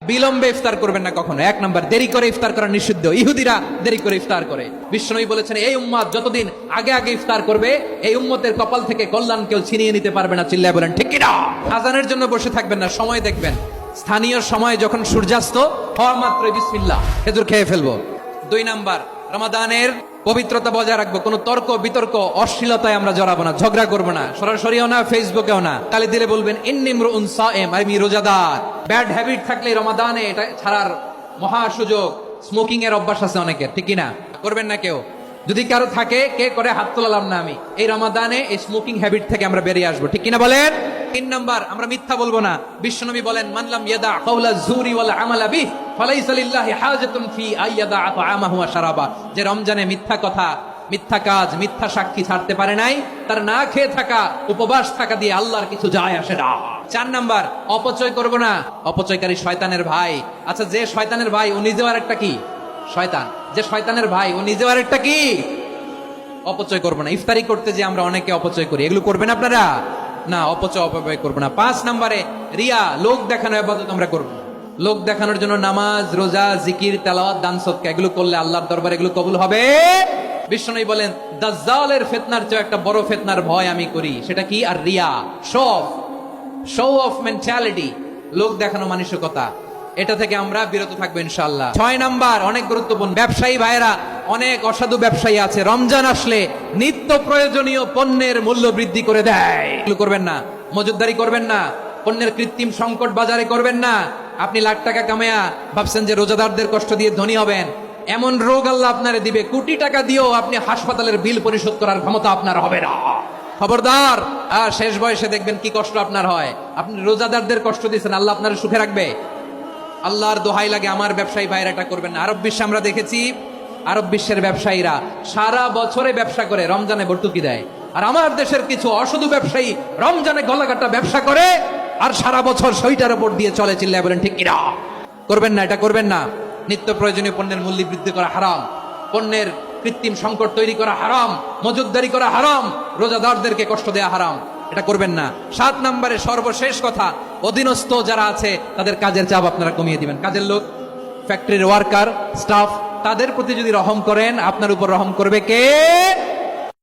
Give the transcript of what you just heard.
বিলম্বে ইফতার করবেন না কখনো। এক নাম্বার, দেরি করে ইফতার করা নিষিদ্ধ। ইহুদিরা দেরি করে ইফতার করে। বিশ্বনবী বলেছেন, এই উম্মত যতদিন আগে আগে ইফতার করবে, এই উম্মতের কপাল থেকে কল্যাণ কেউ ছিনিয়ে নিতে পারবে না। চিল্লায় বলেন ঠিক কিনা? আজানের জন্য বসে থাকবেন না, সময় দেখবেন। স্থানীয় সময় যখন সূর্যাস্ত হওয়া মাত্রই বিসমিল্লাহ, খেজুর খেয়ে ফেলবো। 2 নাম্বার, রমাদানের পবিত্রতা বজায় রাখবো। কোনো তর্ক বিতর্ক অশ্লীলতায় আমরা জড়াবো না, ঝগড়া করবো না, সরাসরিও না, ফেসবুকেও না। কালে দিলে বলবেন ইন্নী ইমরুউন সায়েম, আমি রোজাদার। ব্যাড হ্যাবিট থাকলে রমাদানে এটা ছাড়ার মহা সুযোগ। স্মোকিং এর অভ্যাস আছে অনেকের, ঠিক কিনা? করবেন না কেউ। যদি কারো থাকে, কে করে হাত তোলালাম না আমি। এই রমাদানে এই স্মোকিং হ্যাবিট থেকে আমরা বেরিয়ে আসবো, ঠিক কিনা বলেন? 3 নাম্বার, আমরা মিথ্যা বলবো না। বিশ্বনবী বলেন, মানলাম ইয়াদা কাওলা যুরি ওয়াল আমালা বিহি ফালাইসা লিল্লাহি হাজাতুন ফি আইয়াদা তাআমাহু ওয়া শারাবা। যে রমজানে মিথ্যা কথা, মিথ্যা কাজ, মিথ্যা সাক্ষী ছাড়তে পারে নাই, তার না খেয়ে থাকা, উপবাস থাকা দিয়ে আল্লাহর কিছু যায় আসে না। 4 নাম্বার, অপচয় করব না। অপচয়কারী শয়তানের ভাই। আচ্ছা, যে শয়তানের ভাই ও নিজেও আরেকটা কি? শয়তান। যে শয়তানের ভাই ও নিজেও আরেকটা কি? অপচয় করবো না। ইফতারি করতে যে আমরা অনেকে অপচয় করি, এগুলো করবেন আপনারা না। অপচয় অপব্যয় করবো না। 5 নাম্বারে, রিয়া, লোক দেখানো ইবাদত আমরা করব না। লোক দেখানোর জন্য নামাজ, রোজা, জিকির, তেলাওয়াত, দান সদকা এগুলো করলে আল্লাহর দরবারে এগুলো কবুল হবে। বিশ্বনবী বলেন, দাজ্জালের ফিতনার চেয়ে একটা বড় ফিতনার ভয় আমি করি। সেটা কি? আর রিয়া, শো অফ মেন্টালিটি, লোক দেখানো মানসিকতা। এটা থেকে আমরা বিরত থাকবো ইনশাআল্লাহ। 6 নাম্বার, অনেক গুরুত্বপূর্ণ। ব্যবসায়ী ভাইরা, অনেক অসাধু ব্যবসায়ী আছে, রমজান আসলে নিত্য প্রয়োজনীয় পণ্যের মূল্য বৃদ্ধি করে দেয়। এগুলো করবেন না। মজুদদারি করবেন না। পণ্যের কৃত্রিম সংকট বাজারে করবেন না। আপনি লাখ টাকা কামায়া ভাবছেন যে রোজাদারদের কষ্ট দিয়ে ধনী হবেন। এমন রোগ আল্লাহ আপনারে দিবে, কোটি টাকা দিয়েও আপনি হাসপাতালের বিল পরিশোধ করার ক্ষমতা আপনার হবে না। খবরদার। আর শেষ বয়সে দেখবেন কি কষ্ট আপনার হয়। আপনি রোজাদারদের কষ্ট দিয়েছেন, আল্লাহ আপনার সুখে রাখবে? আল্লাহর দোহাই লাগে, আমার ব্যবসায়ী ভাইরা এটা করবেন না। আরব বিশ্বে আমরা দেখেছি, আরব বিশ্বের ব্যবসায়ীরা সারা বছরে ব্যবসা করে, রমজানে ভর্তুকি দেয়। আর আমার দেশের কিছু অসাধু ব্যবসায়ী রমজানে গলাকাটা ব্যবসা করে আর সারা বছর সইটার উপর দিয়ে চলে। চিল্লায় বলেন ঠিক কিনা? করবেন না, এটা করবেন না। নিত্য প্রয়োজনীয় পণ্যের মূল্য বৃদ্ধি করা হারাম, পণ্যের কৃত্রিম সংকট তৈরি করা হারাম, মজুদদারি করা হারাম, রোজাদারদেরকে কষ্ট দেয়া হারাম। এটা করবেন না। 7 নম্বরে সর্বশেষ কথা, অধীনস্থ যারা আছে তাদের কাজের চাপ আপনারা কমিয়ে দিবেন। কাজের লোক, ফ্যাক্টরির ওয়ার্কার, স্টাফ, তাদের প্রতি যদি রহম করেন, আপনার উপর রহম করবে কে?